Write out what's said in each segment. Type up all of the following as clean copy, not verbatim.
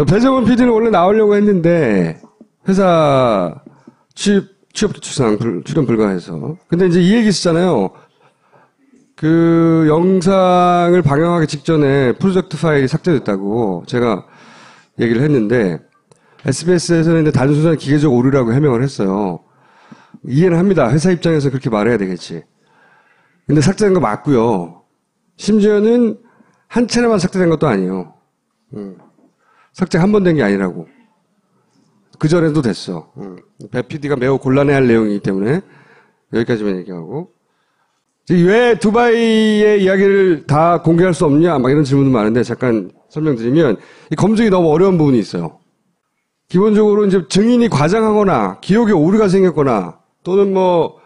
배정원 PD는 원래 나오려고 했는데 회사 취업 추상 출연 불가해서. 근데 이제 이 얘기 있었잖아요. 그 영상을 방영하기 직전에 프로젝트 파일이 삭제됐다고 제가 얘기를 했는데 SBS에서는 이제 단순한 기계적 오류라고 해명을 했어요. 이해는 합니다. 회사 입장에서 그렇게 말해야 되겠지. 근데 삭제된 거 맞고요. 심지어는 한 채널만 삭제된 것도 아니에요. 삭제 한 번 된 게 아니라고. 그 전에도 됐어. 배 PD가 매우 곤란해할 내용이기 때문에 여기까지만 얘기하고. 왜 두바이의 이야기를 다 공개할 수 없냐? 막 이런 질문도 많은데 잠깐 설명드리면 이 검증이 너무 어려운 부분이 있어요. 기본적으로 이제 증인이 과장하거나 기록에 오류가 생겼거나 또는 뭐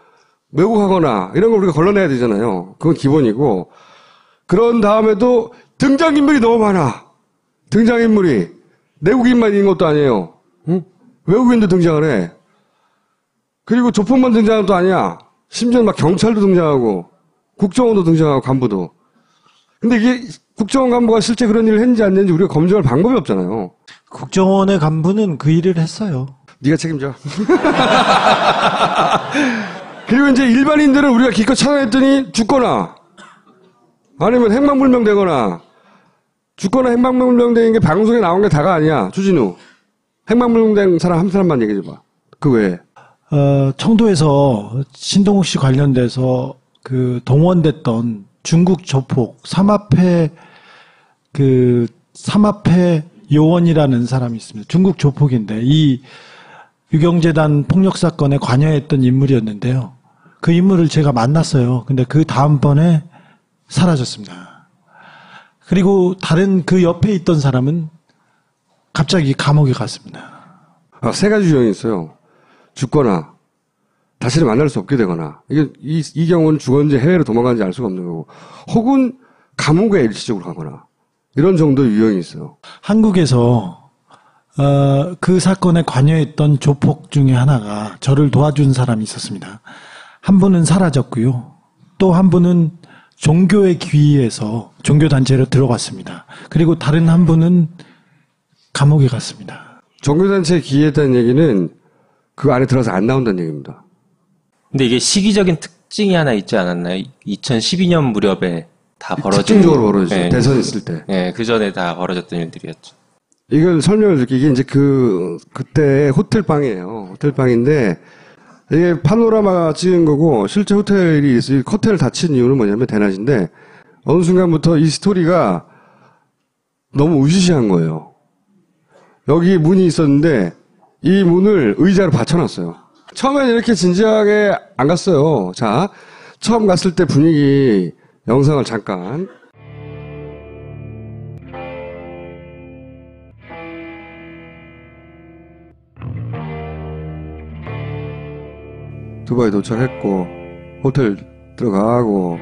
왜곡하거나 이런 걸 우리가 걸러내야 되잖아요. 그건 기본이고 그런 다음에도 등장인물이 너무 많아. 등장인물이 내국인만 있는 것도 아니에요. 응? 외국인도 등장을 해. 그리고 조폭만 등장하는 것도 아니야. 심지어 막 경찰도 등장하고 국정원도 등장하고 간부도. 근데 이게 국정원 간부가 실제 그런 일을 했는지 안 했는지 우리가 검증할 방법이 없잖아요. 국정원의 간부는 그 일을 했어요. 네가 책임져. 그리고 이제 일반인들은 우리가 기껏 찾아냈더니 죽거나 아니면 행방불명되거나 죽거나 행방불명된 게 방송에 나온 게 다가 아니야. 주진우. 행방불명된 사람 한 사람만 얘기해줘봐. 그 외에. 청도에서 신동욱 씨 관련돼서 그 동원됐던 중국 조폭 삼합회 요원이라는 사람이 있습니다. 중국 조폭인데 이 유경재단 폭력 사건에 관여했던 인물이었는데요. 그 인물을 제가 만났어요. 근데 그 다음번에 사라졌습니다. 그리고 다른 그 옆에 있던 사람은 갑자기 감옥에 갔습니다. 세 가지 유형이 있어요. 죽거나 다시는 만날 수 없게 되거나 이 경우는 죽었는지 해외로 도망가는지 알 수가 없는 거고 혹은 감옥에 일시적으로 가거나 이런 정도의 유형이 있어요. 한국에서 그 사건에 관여했던 조폭 중에 하나가 저를 도와준 사람이 있었습니다. 한 분은 사라졌고요. 또 한 분은 종교에 귀의해서 종교단체로 들어갔습니다. 그리고 다른 한 분은 감옥에 갔습니다. 종교단체에 귀의했다는 얘기는 그 안에 들어가서 안 나온다는 얘기입니다. 근데 이게 시기적인 특징이 하나 있지 않았나요? 2012년 무렵에 다 벌어진. 특징적으로 벌어졌죠. 네. 대선 있을 때. 네, 그 전에 다 벌어졌던 일들이었죠. 이걸 설명을 드릴게요. 이게 이제 그때 호텔방이에요. 호텔방인데, 이게 파노라마 찍은 거고, 실제 호텔이 있어요. 커튼을 닫힌 이유는 뭐냐면 대낮인데, 어느 순간부터 이 스토리가 너무 으시시한 거예요. 여기 문이 있었는데, 이 문을 의자로 받쳐놨어요. 처음엔 이렇게 진지하게 안 갔어요. 자, 처음 갔을 때 분위기, 영상을 잠깐. 두바이 도착했고, 호텔 들어가고,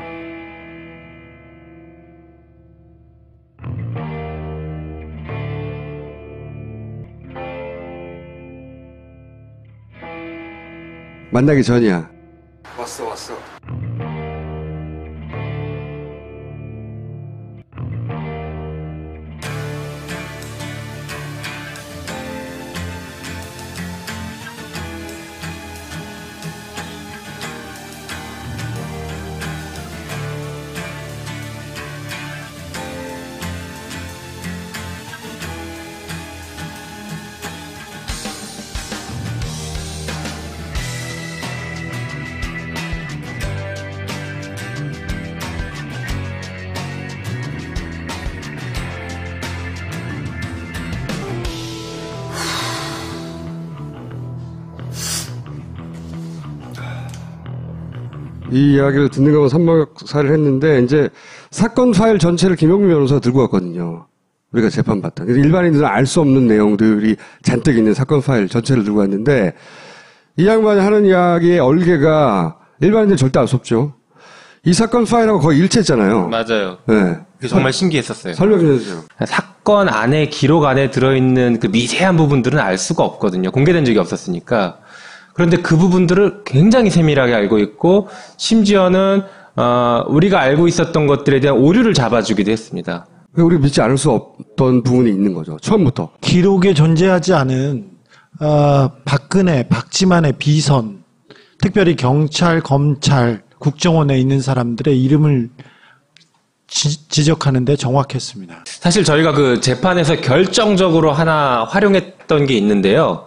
만나기 전이야. 왔어. 이 이야기를 듣는 것만 삼박사를 했는데 이제 사건 파일 전체를 김용민 변호사가 들고 왔거든요. 우리가 재판받던. 일반인들은 알 수 없는 내용들이 잔뜩 있는 사건 파일 전체를 들고 왔는데 이 양반이 하는 이야기의 얼개가 일반인들 절대 알 수 없죠. 이 사건 파일하고 거의 일치했잖아요. 맞아요. 네. 그게 정말 신기했었어요. 설명 좀 해주세요. 사건 안에 기록 안에 들어있는 그 미세한 부분들은 알 수가 없거든요. 공개된 적이 없었으니까. 그런데 그 부분들을 굉장히 세밀하게 알고 있고 심지어는 우리가 알고 있었던 것들에 대한 오류를 잡아주기도 했습니다. 우리 믿지 않을 수 없던 부분이 있는 거죠. 처음부터. 기록에 존재하지 않은 박근혜, 박지만의 비선, 특별히 경찰, 검찰, 국정원에 있는 사람들의 이름을 지적하는데 정확했습니다. 사실 저희가 그 재판에서 결정적으로 하나 활용했던 게 있는데요.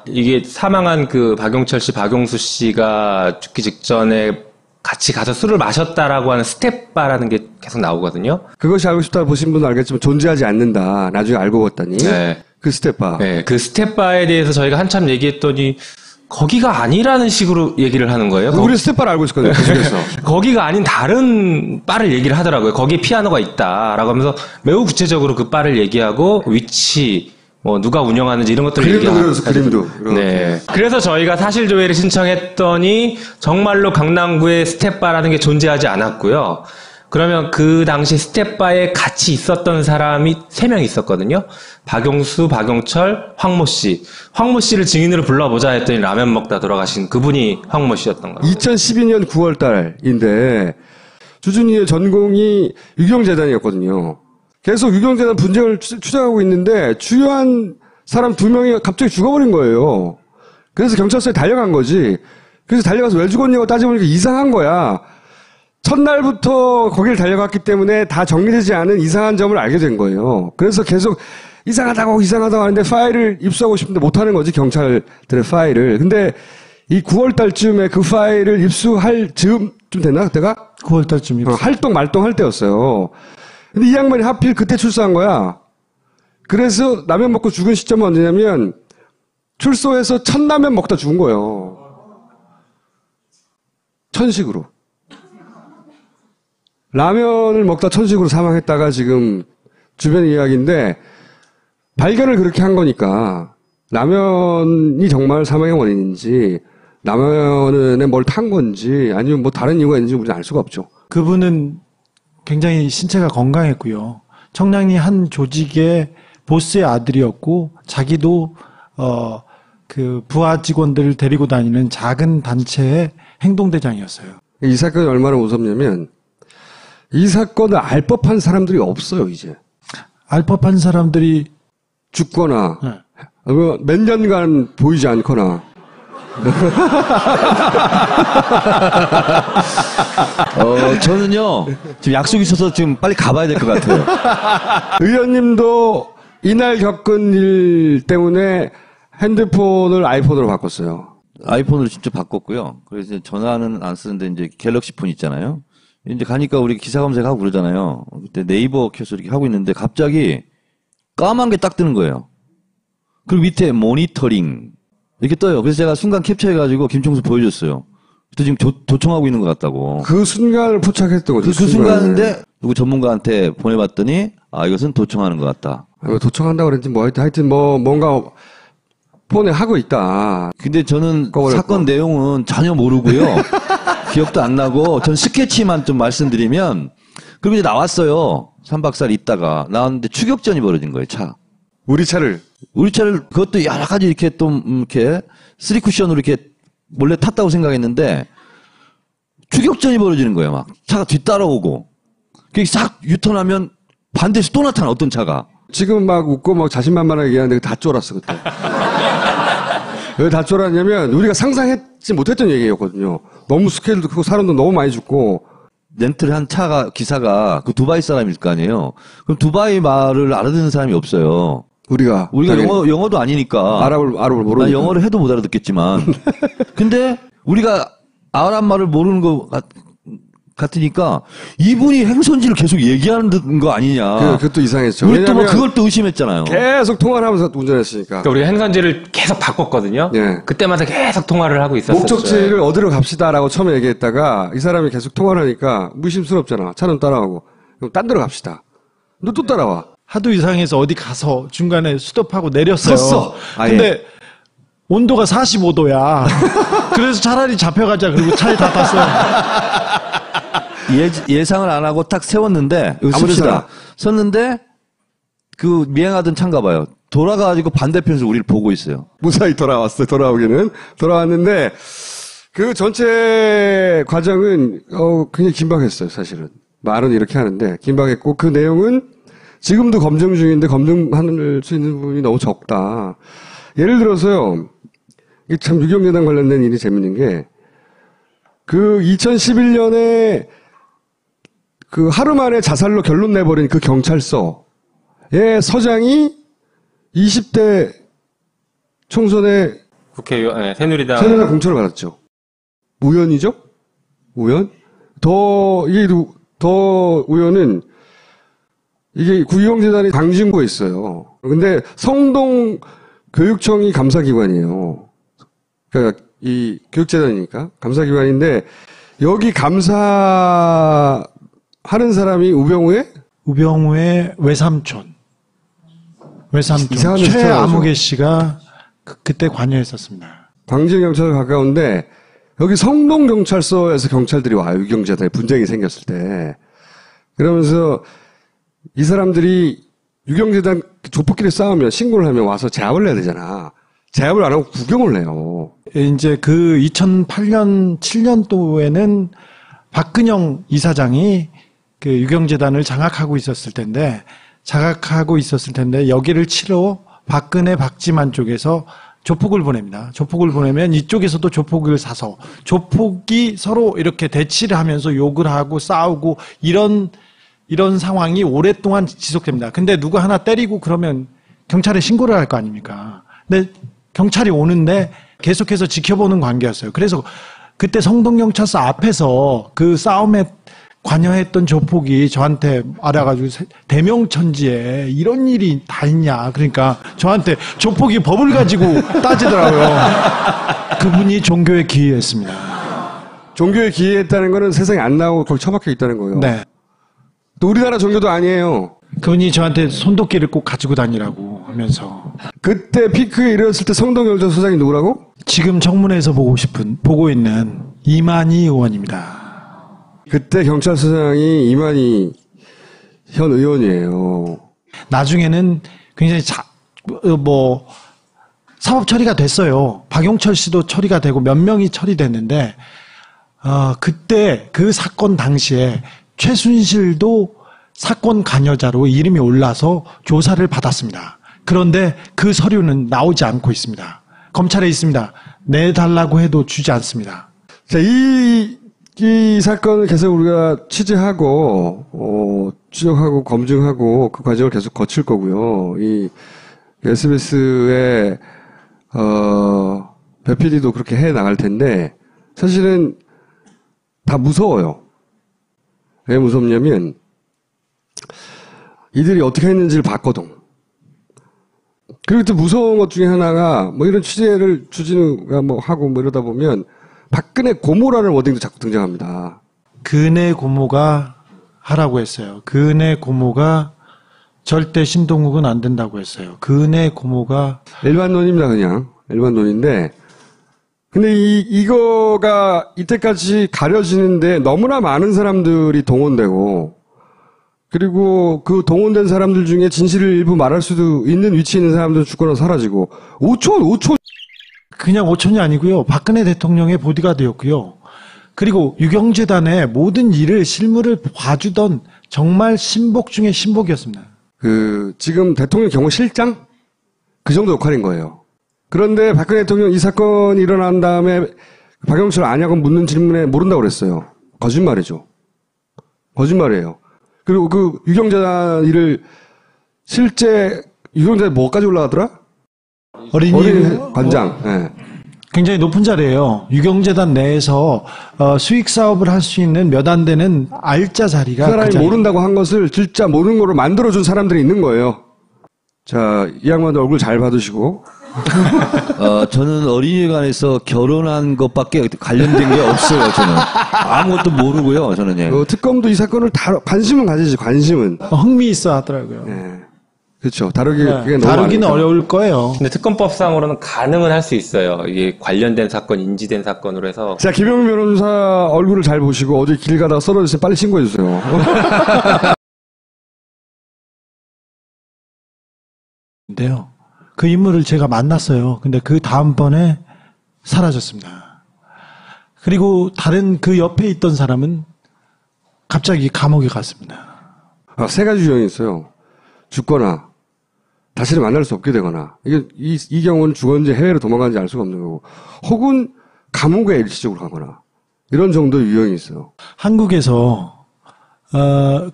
이게 사망한 그 박용철 씨, 박용수 씨가 죽기 직전에 같이 가서 술을 마셨다라고 하는 스텝바라는 게 계속 나오거든요. 그것이 알고 싶다 보신 분은 알겠지만 존재하지 않는다. 나중에 알고 봤더니. 네. 그 스텝바. 네, 그 스텝바에 대해서 저희가 한참 얘기했더니 거기가 아니라는 식으로 얘기를 하는 거예요. 우리 스텝바를 알고 있었거든요. 그중에서. 거기가 아닌 다른 바를 얘기를 하더라고요. 거기에 피아노가 있다라고 하면서 매우 구체적으로 그 바를 얘기하고 위치, 뭐 누가 운영하는지 이런 것들을 얘기하고. 그림도. 네. 그래서 저희가 사실 조회를 신청했더니 정말로 강남구에 스텝바라는 게 존재하지 않았고요. 그러면 그 당시 스텝바에 같이 있었던 사람이 3명 있었거든요. 박용수, 박용철, 황모 씨. 황모 씨를 증인으로 불러보자 했더니 라면 먹다 돌아가신 그분이 황모 씨였던 거예요. 2012년 9월 달인데 주준이의 전공이 유경재단이었거든요. 계속 유경재단 분쟁을 추적하고 있는데 주요한 사람 2명이 갑자기 죽어버린 거예요. 그래서 경찰서에 달려간 거지. 그래서 달려가서 왜 죽었냐고 따져보니까 이상한 거야. 첫날부터 거길 달려갔기 때문에 다 정리되지 않은 이상한 점을 알게 된 거예요. 그래서 계속 이상하다고 하는데 파일을 입수하고 싶은데 못하는 거지, 경찰들의 파일을. 근데 이 9월 달쯤에 그 파일을 입수할 즈음쯤 됐나, 그때가? 9월 달쯤 입수. 활동 말동할 때였어요. 근데 이 양반이 하필 그때 출소한 거야. 그래서 라면 먹고 죽은 시점은 언제냐면 출소해서 첫 라면 먹다 죽은 거예요. 천식으로. 라면을 먹다 천식으로 사망했다가 지금 주변 이야기인데 발견을 그렇게 한 거니까 라면이 정말 사망의 원인인지 라면에 뭘 탄 건지 아니면 뭐 다른 이유가 있는지 우리는 알 수가 없죠. 그분은 굉장히 신체가 건강했고요. 청량리 한 조직의 보스의 아들이었고 자기도 그 부하 직원들을 데리고 다니는 작은 단체의 행동대장이었어요. 이 사건이 얼마나 무섭냐면 이 사건을 알 법한 사람들이 없어요, 이제. 알 법한 사람들이 죽거나, 몇 년간 보이지 않거나. 저는요, 지금 약속이 있어서 지금 빨리 가봐야 될 것 같아요. 의원님도 이날 겪은 일 때문에 핸드폰을 아이폰으로 바꿨어요. 아이폰으로 직접 바꿨고요. 그래서 이제 전화는 안 쓰는데 이제 갤럭시 폰 있잖아요. 이제 가니까 우리 기사 검색하고 그러잖아요. 그때 네이버 켜서 이렇게 하고 있는데 갑자기 까만 게 딱 뜨는 거예요. 그리고 밑에 모니터링 이렇게 떠요. 그래서 제가 순간 캡처해가지고 김총수 보여줬어요. 또 지금 도청하고 있는 것 같다고. 그 순간을 포착했던 거죠. 그 순간인데 누구 전문가한테 보내봤더니 이것은 도청하는 것 같다. 도청한다고 그랬지 뭐 하여튼 뭐 뭔가 폰에 하고 있다. 근데 저는 사건 내용은 전혀 모르고요. 기억도 안 나고 전 스케치만 좀 말씀드리면 그리고 이제 나왔어요. 3박 4일 있다가 나왔는데 추격전이 벌어진 거예요. 우리 차를 그것도 여러 가지 이렇게 또 이렇게 3쿠션으로 이렇게 몰래 탔다고 생각했는데 추격전이 벌어지는 거예요. 막 차가 뒤따라오고 그게 싹 유턴하면 반대에서 또 나타나 어떤 차가. 지금 막 웃고 막 자신만만하게 얘기하는데 다 쫄았어 그때. 왜 다 쫄았냐면 우리가 상상했지 못했던 얘기였거든요. 너무 스케일도 크고 사람도 너무 많이 죽고. 렌트를 한 기사가 그 두바이 사람일 거 아니에요. 그럼 두바이 말을 알아듣는 사람이 없어요. 우리가 영어도 아니니까. 아랍을 모르니까. 난 영어를 해도 못 알아듣겠지만. 근데 우리가 아랍 말을 모르는 거 같으니까 이분이 행선지를 계속 얘기하는 거 아니냐. 그것도 이상했죠. 우리 또 뭐 그걸 또 의심했잖아요. 계속 통화를 하면서 운전했으니까. 그러니까 우리가 행선지를 계속 바꿨거든요. 네. 그때마다 계속 통화를 하고 있었어요. 목적지를 어디로 갑시다라고 처음에 얘기했다가 이 사람이 계속 통화를 하니까 무심스럽잖아. 차는 따라오고. 그럼 딴 데로 갑시다. 너 또 따라와. 하도 이상해서 어디 가서 중간에 스톱하고 내렸어요. 섰어. 근데 온도가 45도야. 그래서 차라리 잡혀가자. 그리고 차에 다 탔어요. 예상을 안 하고 딱 세웠는데, 섰는데, 그 미행하던 차인가 봐요. 돌아가가지고 반대편에서 우리를 보고 있어요. 무사히 돌아왔는데, 그 전체 과정은, 굉장히 긴박했어요, 사실은. 말은 이렇게 하는데 긴박했고 그 내용은 지금도 검증 중인데 검증할 수 있는 부분이 너무 적다. 예를 들어서요. 이게 참 유경재단 관련된 일이 재밌는 게 그 2011년에 그 하루 만에 자살로 결론 내버린 그 경찰서의 서장이 20대 총선에 국회의원, 새누리당 공천을 받았죠. 우연이죠? 우연? 더 우연은 이게 구유경재단이 당진구에 있어요. 근데 성동 교육청이 감사기관이에요. 그러니까 이 교육재단이니까 감사기관인데 여기 감사하는 사람이 우병우의 외삼촌 이상한 최아무개 씨가 그때 관여했었습니다. 광진경찰서 가까운데 여기 성동경찰서에서 경찰들이 와요. 유경재단에 분쟁이 생겼을 때. 그러면서 이 사람들이 유경재단 조폭끼리 싸우면 신고를 하면 와서 제압을 해야 되잖아. 제압을 안 하고 구경을 해요. 이제 그 2008년, 7년도에는 박근영 이사장이 그 유경재단을 장악하고 있었을 텐데 여기를 치러 박근혜, 박지만 쪽에서 조폭을 보냅니다. 조폭을 보내면 이쪽에서도 조폭을 사서 조폭이 서로 이렇게 대치를 하면서 욕을 하고 싸우고 이런 상황이 오랫동안 지속됩니다. 근데 누가 하나 때리고 그러면 경찰에 신고를 할 거 아닙니까? 근데 경찰이 오는데 계속해서 지켜보는 관계였어요. 그래서 그때 성동경찰서 앞에서 그 싸움에 관여했던 조폭이 저한테 알아가지고 대명천지에 이런 일이 다 있냐. 그러니까 저한테 조폭이 법을 가지고 따지더라고요. 그분이 종교에 기이했습니다. 종교에 기이했다는 거는 세상에 안 나오고 거기 처박혀 있다는 거예요. 네. 또 우리나라 종교도 아니에요. 그분이 저한테 손도끼를 꼭 가지고 다니라고 하면서. 그때 피크에 이르렀을 때 성동경찰서 소장이 누구라고? 지금 청문회에서 보고 있는 이만희 의원입니다. 그때 경찰서장이 이만희 현 의원이에요. 나중에는 굉장히 사법 처리가 됐어요. 박용철 씨도 처리가 되고 몇 명이 처리됐는데 그때 그 사건 당시에 최순실도 사건 관여자로 이름이 올라서 조사를 받았습니다. 그런데 그 서류는 나오지 않고 있습니다. 검찰에 있습니다. 내달라고 해도 주지 않습니다. 자, 이 사건을 계속 우리가 취재하고, 추적하고, 검증하고, 그 과정을 계속 거칠 거고요. 이, SBS의, 배 PD도 그렇게 해 나갈 텐데, 사실은 다 무서워요. 왜 무섭냐면, 이들이 어떻게 했는지를 봤거든. 그리고 또 무서운 것 중에 하나가, 이런 취재를 주진우가 하고 이러다 보면, 박근혜 고모라는 워딩도 자꾸 등장합니다. 근혜 고모가 하라고 했어요. 근혜 고모가 절대 신동욱은 안 된다고 했어요. 근혜 고모가 일반론입니다, 그냥. 일반론인데. 근데 이거가 이때까지 가려지는데 너무나 많은 사람들이 동원되고, 그리고 그 동원된 사람들 중에 진실을 일부 말할 수도 있는 위치에 있는 사람들은 죽거나 사라지고, 5초. 그냥 5천이 아니고요. 박근혜 대통령의 보디가드였고요. 그리고 유경재단의 모든 일을 실무를 봐주던 정말 신복 중에 신복이었습니다. 지금 대통령 경호실장? 그 정도 역할인 거예요. 그런데 박근혜 대통령 이 사건이 일어난 다음에 박영철 아냐고 묻는 질문에 모른다고 그랬어요. 거짓말이죠. 거짓말이에요. 그리고 그 유경재단 일을 실제 유경재단 뭐까지 올라가더라? 어린이 관장. 네. 굉장히 높은 자리예요. 유경재단 내에서 수익 사업을 할 수 있는 몇 안 되는 알짜 자리가 그 사람이 모른다고 한 것을 진짜 모르는 거로 만들어준 사람들이 있는 거예요. 자, 이 양반도 얼굴 잘 받으시고. 저는 어린이관에서 결혼한 것밖에 관련된 게 없어요. 저는 아무것도 모르고요. 저는 특검도 이 사건을 관심은 가지지. 관심은. 흥미 있어 하더라고요. 네. 그렇죠. 다루기는 어려울 거예요. 근데 특검법상으로는 가능은 할 수 있어요. 이게 관련된 사건, 인지된 사건으로 해서. 자, 김영민 변호사 얼굴을 잘 보시고 어디 길 가다가 쓰러졌으면 빨리 신고해 주세요. 인데요. 그 인물을 제가 만났어요. 근데 그 다음번에 사라졌습니다. 그리고 다른 그 옆에 있던 사람은 갑자기 감옥에 갔습니다. 세 가지 유형이 있어요. 죽거나, 다시는 만날 수 없게 되거나, 이 경우는 죽었는지 해외로 도망간지 알 수가 없는 거고, 혹은 감옥에 일시적으로 가거나, 이런 정도의 유형이 있어요. 한국에서,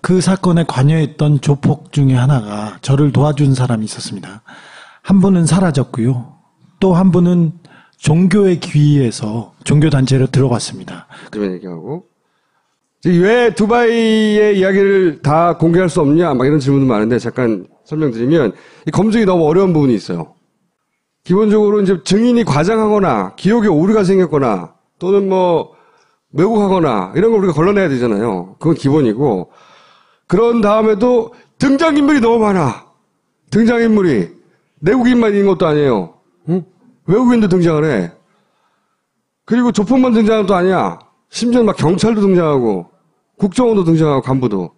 그 사건에 관여했던 조폭 중에 하나가 저를 도와준 사람이 있었습니다. 한 분은 사라졌고요. 또 한 분은 종교에 귀의해서 종교단체로 들어갔습니다. 그런 얘기하고, 왜 두바이의 이야기를 다 공개할 수 없냐, 막 이런 질문도 많은데, 잠깐 설명드리면, 이 검증이 너무 어려운 부분이 있어요. 기본적으로 이제 증인이 과장하거나, 기억에 오류가 생겼거나, 또는 왜곡하거나, 이런 걸 우리가 걸러내야 되잖아요. 그건 기본이고, 그런 다음에도 등장인물이 너무 많아. 등장인물이. 내국인만 있는 것도 아니에요. 응? 외국인도 등장을 해. 그리고 조폭만 등장하는 것도 아니야. 심지어 막 경찰도 등장하고, 국정원도 등장하고, 간부도.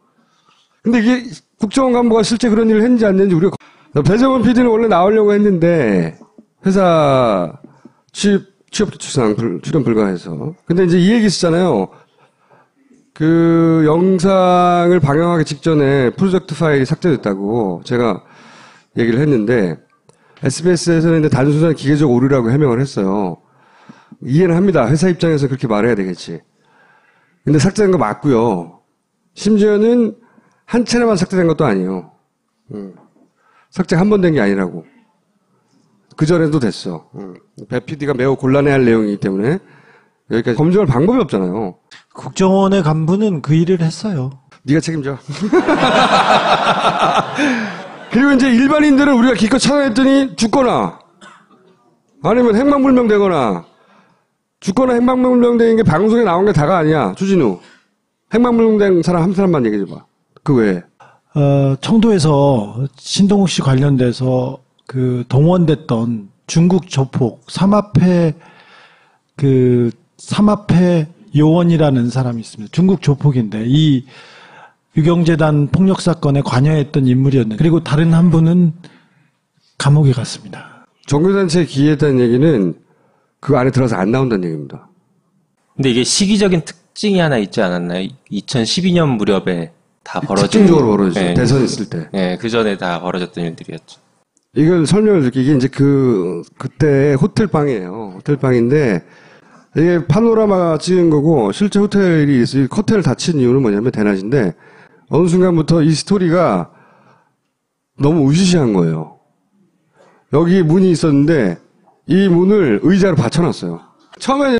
근데 이게 국정원 간부가 실제 그런 일을 했는지 안 했는지 우리가, 배정원 PD는 원래 나오려고 했는데, 회사 취업도 출연 불가해서. 근데 이제 이 얘기 있었잖아요. 그 영상을 방영하기 직전에 프로젝트 파일이 삭제됐다고 제가 얘기를 했는데, SBS에서는 이제 단순한 기계적 오류라고 해명을 했어요. 이해는 합니다. 회사 입장에서 그렇게 말해야 되겠지. 근데 삭제된 거 맞고요. 심지어는 한 차례만 삭제된 것도 아니에요. 삭제 한 번 된 게 아니라고. 그전에도 됐어. 배 PD가 매우 곤란해할 내용이기 때문에 여기까지 검증할 방법이 없잖아요. 국정원의 간부는 그 일을 했어요. 네가 책임져. 그리고 이제 일반인들은 우리가 기껏 찾아냈더니 죽거나 아니면 행방불명되거나 죽거나 행방불명된 게 방송에 나온 게 다가 아니야. 주진우. 행방불명된 사람 한 사람만 얘기해줘봐. 그 외에. 청도에서 신동욱 씨 관련돼서 그 동원됐던 중국 조폭 삼합회 요원이라는 사람이 있습니다. 중국 조폭인데 이 유경재단 폭력 사건에 관여했던 인물이었는데 그리고 다른 한 분은 감옥에 갔습니다. 종교단체에 기여했다는 얘기는 그 안에 들어서 안 나온다는 얘기입니다. 근데 이게 시기적인 특징이 하나 있지 않았나요? 2012년 무렵에 다 벌어진. 특징적으로 벌어졌죠. 네, 대선 있을 때. 네, 그 전에 다 벌어졌던 일들이었죠. 이걸 설명을 드릴게요. 이게 이제 그때 호텔방이에요. 호텔방인데, 이게 파노라마 찍은 거고, 실제 호텔이 있어요. 호텔을 닫힌 이유는 뭐냐면 대낮인데, 어느 순간부터 이 스토리가 너무 으시시한 거예요. 여기 문이 있었는데, 이 문을 의자로 받쳐놨어요. 처음에